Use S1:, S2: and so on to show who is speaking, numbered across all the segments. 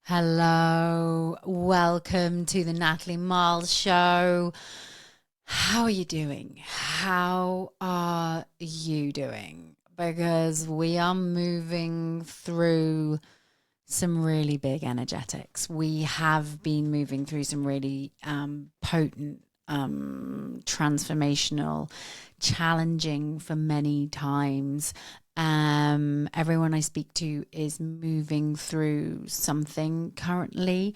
S1: Hello, welcome to the Natalie Miles show. How are you doing? How are you doing? Because we are moving through some really big energetics. We have been moving through some really potent, transformational, challenging for many times. Everyone I speak to is moving through something currently,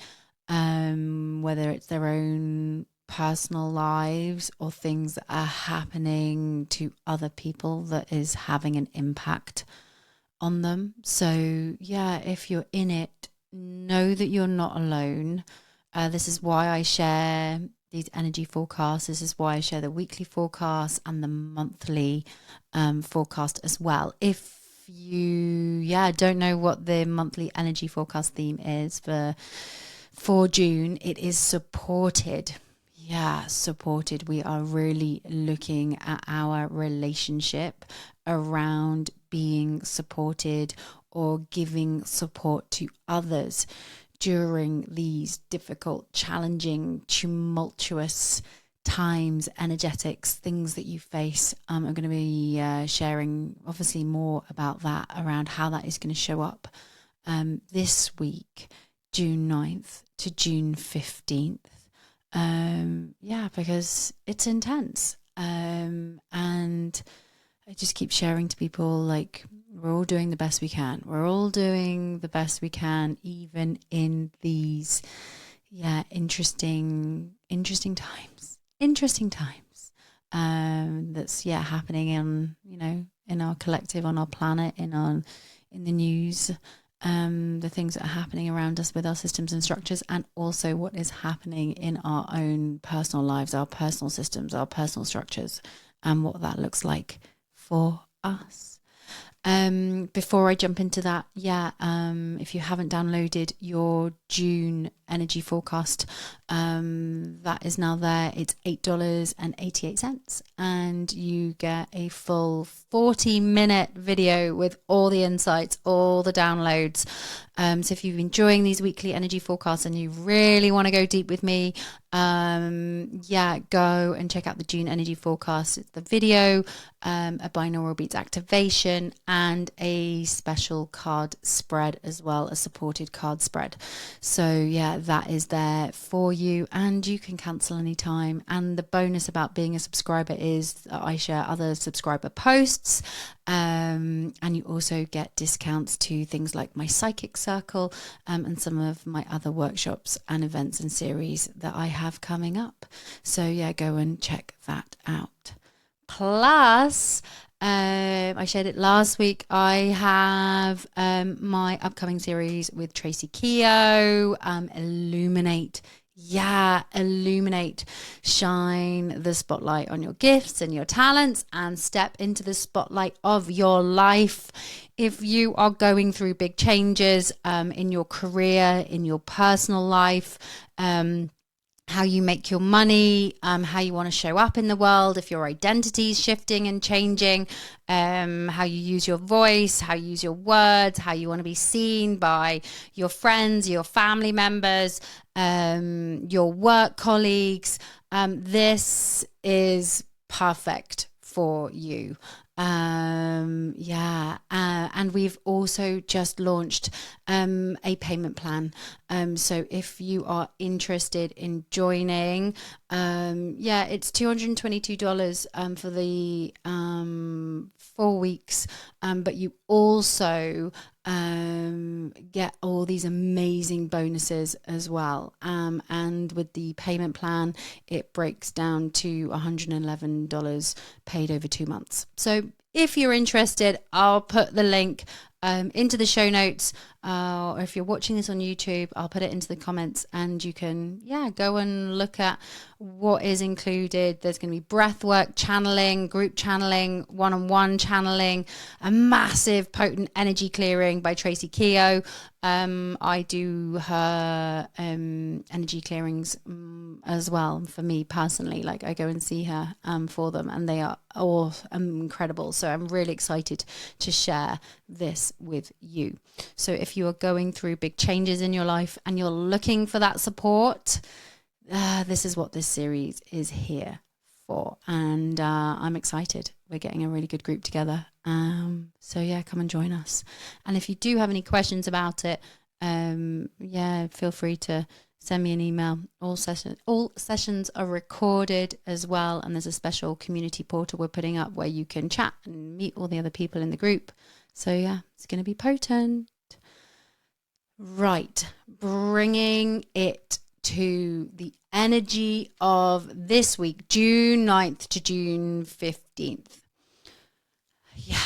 S1: whether it's their own personal lives or things that are happening to other people that is having an impact on them. So, yeah, if you're in it, know that you're not alone. This is why I share these energy forecasts. This is why I share the weekly forecast and the monthly forecast as well. If you, don't know what the monthly energy forecast theme is for June, it is supported. Yeah, supported. We are really looking at our relationship around being supported or giving support to others during these difficult, challenging, tumultuous times, energetics, things that you face. I'm going to be sharing obviously more about that, around how that is going to show up this week, June 9th to June 15th. Because it's intense. And I just keep sharing to people, like, we're all doing the best we can. We're all doing the best we can, even in these, interesting times. Interesting times. That's happening in our collective, on our planet, in the news. The things that are happening around us with our systems and structures, and also what is happening in our own personal lives, our personal systems, our personal structures, and what that looks like for us. Before I jump into that, if you haven't downloaded your June energy forecast, that is now there. It's $8.88, and you get a full 40-minute video with all the insights, all the downloads. So if you're enjoying these weekly energy forecasts and you really want to go deep with me, go and check out the June energy forecast. It's the video, a binaural beats activation, and a special card spread as well, a supported card spread. So that is there for you, and you can cancel anytime. And the bonus about being a subscriber is that I share other subscriber posts, and you also get discounts to things like my psychic circle, and some of my other workshops and events and series that I have coming up. So go and check that out. Plus, I shared it last week, I have my upcoming series with Tracy Keogh, Illuminate. Illuminate. Shine the spotlight on your gifts and your talents and step into the spotlight of your life. If you are going through big changes in your career, in your personal life, how you make your money, how you want to show up in the world, if your identity is shifting and changing, how you use your voice, how you use your words, how you want to be seen by your friends, your family members, your work colleagues, this is perfect for you. And we've also just launched a payment plan. So if you are interested in joining, it's $222 for the 4 weeks, but you also get all these amazing bonuses as well. And with the payment plan, it breaks down to $111 paid over 2 months. So if you're interested, I'll put the link into the show notes, or if you're watching this on YouTube, I'll put it into the comments, and you can go and look at what is included. There's going to be breath work, channeling, group channeling, one-on-one channeling, a massive potent energy clearing by Tracy Keogh. I do her energy clearings as well for me personally. Like, I go and see her for them, and they are all incredible. So I'm really excited to share this with you. So if if you are going through big changes in your life and you're looking for that support, this is what this series is here for. And I'm excited. We're getting a really good group together. So yeah, come and join us. And if you do have any questions about it, feel free to send me an email. All sessions are recorded as well. And there's a special community portal we're putting up where you can chat and meet all the other people in the group. So yeah, it's going to be potent. Right. Bringing it to the energy of this week, June 9th to June 15th. Yeah.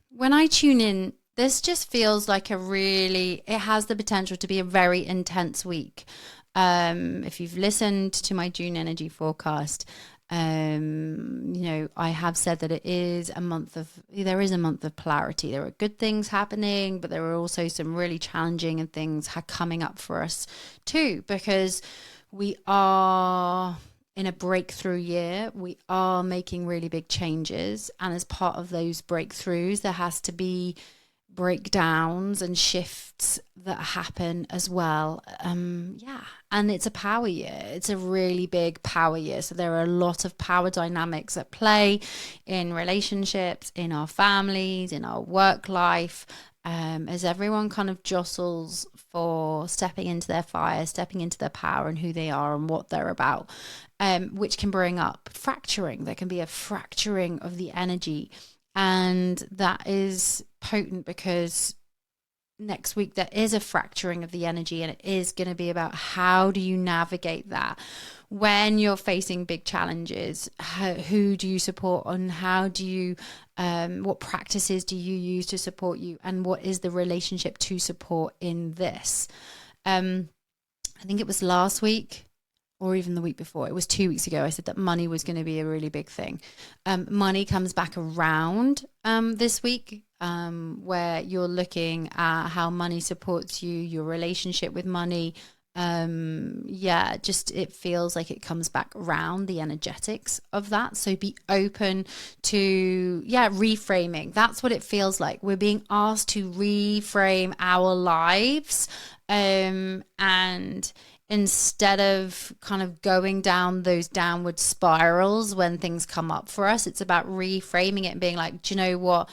S1: When I tune in, this just feels like it has the potential to be a very intense week. If you've listened to my June energy forecast, I have said that there is a month of polarity. There are good things happening, but there are also some really challenging things coming up for us too, because we are in a breakthrough year. We are making really big changes. And as part of those breakthroughs, there has to be breakdowns and shifts that happen as well. And it's a power year. It's a really big power year. So there are a lot of power dynamics at play in relationships, in our families, in our work life, as everyone kind of jostles for stepping into their fire, stepping into their power and who they are and what they're about, which can bring up fracturing. There can be a fracturing of the energy. And that is potent because next week there is a fracturing of the energy, and it is going to be about how do you navigate that when you're facing big challenges. Who do you support, and how do you what practices do you use to support you, and what is the relationship to support in this? I think it was last week or even the week before, it was 2 weeks ago, I said that money was going to be a really big thing. Money comes back around this week, where you're looking at how money supports you, your relationship with money. It feels like it comes back around, the energetics of that. So be open to, reframing. That's what it feels like. We're being asked to reframe our lives, and instead of kind of going down those downward spirals when things come up for us, it's about reframing it and being like, do you know what?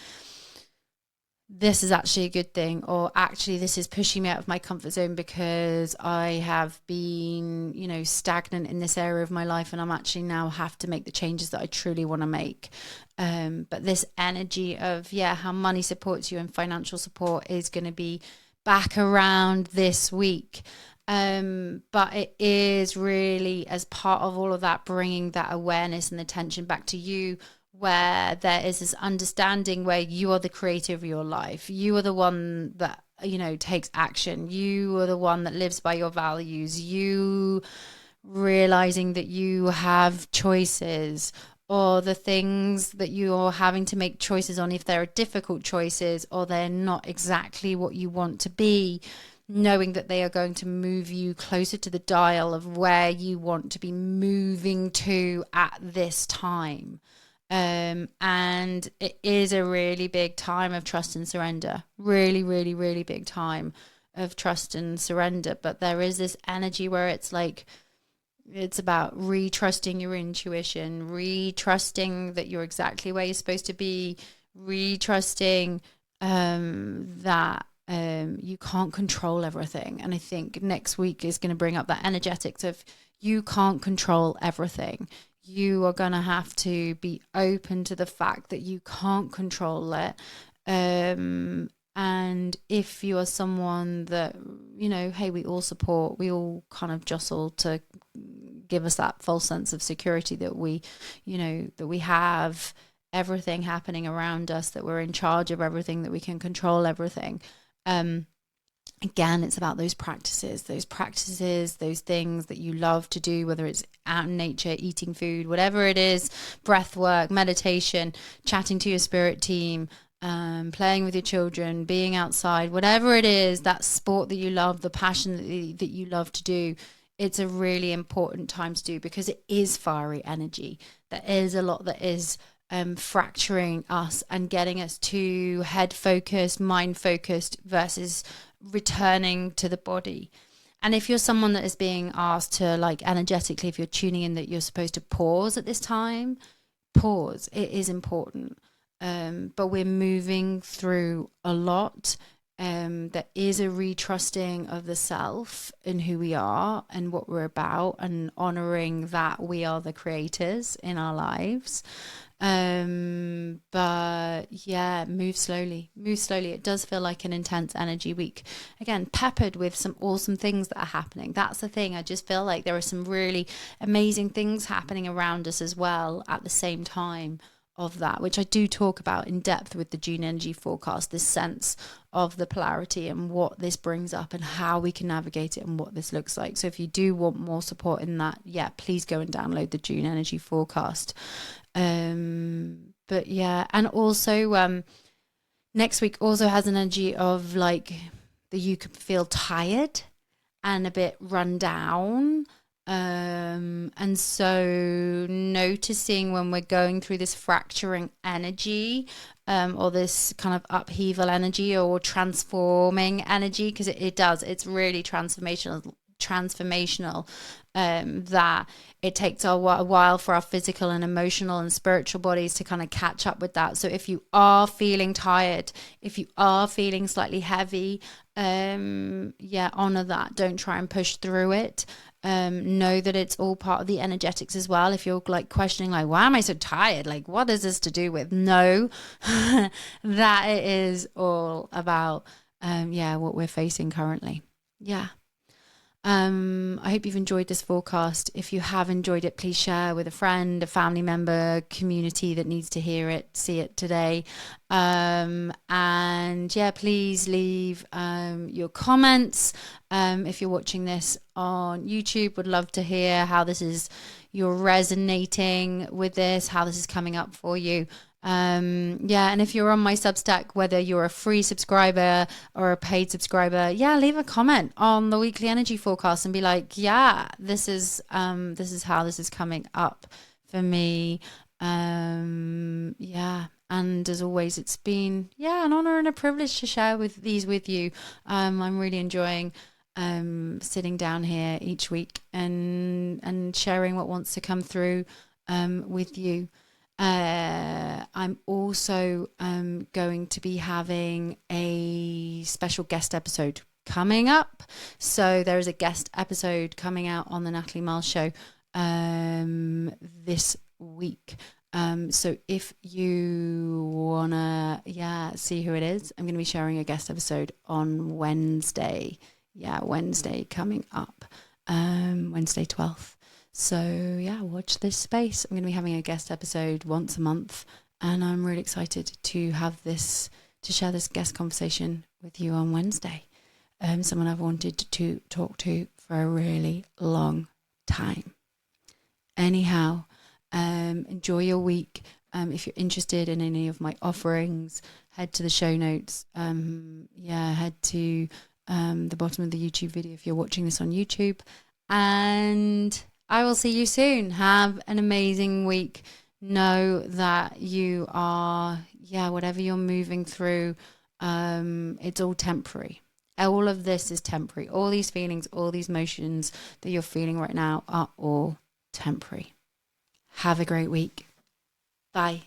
S1: This is actually a good thing, or actually this is pushing me out of my comfort zone because I have been, stagnant in this area of my life, and I'm actually now have to make the changes that I truly want to make. But this energy of, how money supports you and financial support is going to be back around this week. But it is really as part of all of that, bringing that awareness and attention back to you, where there is this understanding where you are the creator of your life. You are the one that, takes action. You are the one that lives by your values. You realizing that you have choices, or the things that you're having to make choices on, if there are difficult choices or they're not exactly what you want to be, knowing that they are going to move you closer to the dial of where you want to be moving to at this time. And it is a really big time of trust and surrender. Really, really, really big time of trust and surrender. But there is this energy where it's like, it's about retrusting your intuition, retrusting that you're exactly where you're supposed to be, retrusting that you can't control everything. And I think next week is going to bring up that energetics of you can't control everything. You are going to have to be open to the fact that you can't control it. And if you are someone that, hey, we all support, we all kind of jostle to give us that false sense of security that we, that we have everything happening around us, that we're in charge of everything, that we can control everything. Again, it's about those practices, those things that you love to do, whether it's out in nature, eating food, whatever it is, breath work, meditation, chatting to your spirit team, playing with your children, being outside, whatever it is, that sport that you love, the passion that you love to do. It's a really important time to do, because it is fiery energy. There is a lot that is fracturing us and getting us to head focused, mind focused versus returning to the body. And if you're someone that is being asked to, like, energetically, if you're tuning in that you're supposed to pause at this time, pause. It is important. But we're moving through a lot. There is a retrusting of the self and who we are and what we're about, and honoring that we are the creators in our lives. But yeah, move slowly. It does feel like an intense energy week, again peppered with some awesome things that are happening. That's the thing, I just feel like there are some really amazing things happening around us as well at the same time of that, which I do talk about in depth with the June energy forecast, this sense of the polarity and what this brings up and how we can navigate it and what this looks like. So if you do want more support in that, yeah, please go and download the June energy forecast. But yeah, and also next week also has an energy of like that you could feel tired and a bit run down. And so noticing when we're going through this fracturing energy, or this kind of upheaval energy or transforming energy, because it does, it's really transformational, that it takes a while for our physical and emotional and spiritual bodies to kind of catch up with that. So if you are feeling tired, if you are feeling slightly heavy, honor that. Don't try and push through it. Know that it's all part of the energetics as well. If you're like questioning, like, why am I so tired? Like, what is this to do with? Know that it is all about, what we're facing currently. Yeah. I hope you've enjoyed this forecast. If you have enjoyed it, please share with a friend, a family member, community that needs to hear it, see it today. And yeah, please leave your comments. If you're watching this on YouTube, would love to hear how you're resonating with this, how this is coming up for you. And if you're on my Substack, whether you're a free subscriber or a paid subscriber, leave a comment on the weekly energy forecast and be like, this is how this is coming up for me. And as always, it's been an honor and a privilege to share these with you. I'm really enjoying sitting down here each week and sharing what wants to come through with you. I'm also going to be having a special guest episode coming up. So there is a guest episode coming out on the Natalie Miles show this week. So if you wanna see who it is, I'm going to be sharing a guest episode on Wednesday. Wednesday coming up, Wednesday 12th. So watch this space. I'm going to be having a guest episode once a month, and I'm really excited to share this guest conversation with you on Wednesday. Someone I've wanted to talk to for a really long time. Anyhow, enjoy your week. If you're interested in any of my offerings, head to the show notes. Head to the bottom of the YouTube video if you're watching this on YouTube. And I will see you soon. Have an amazing week. Know that you are, whatever you're moving through, it's all temporary. All of this is temporary. All these feelings, all these emotions that you're feeling right now are all temporary. Have a great week. Bye.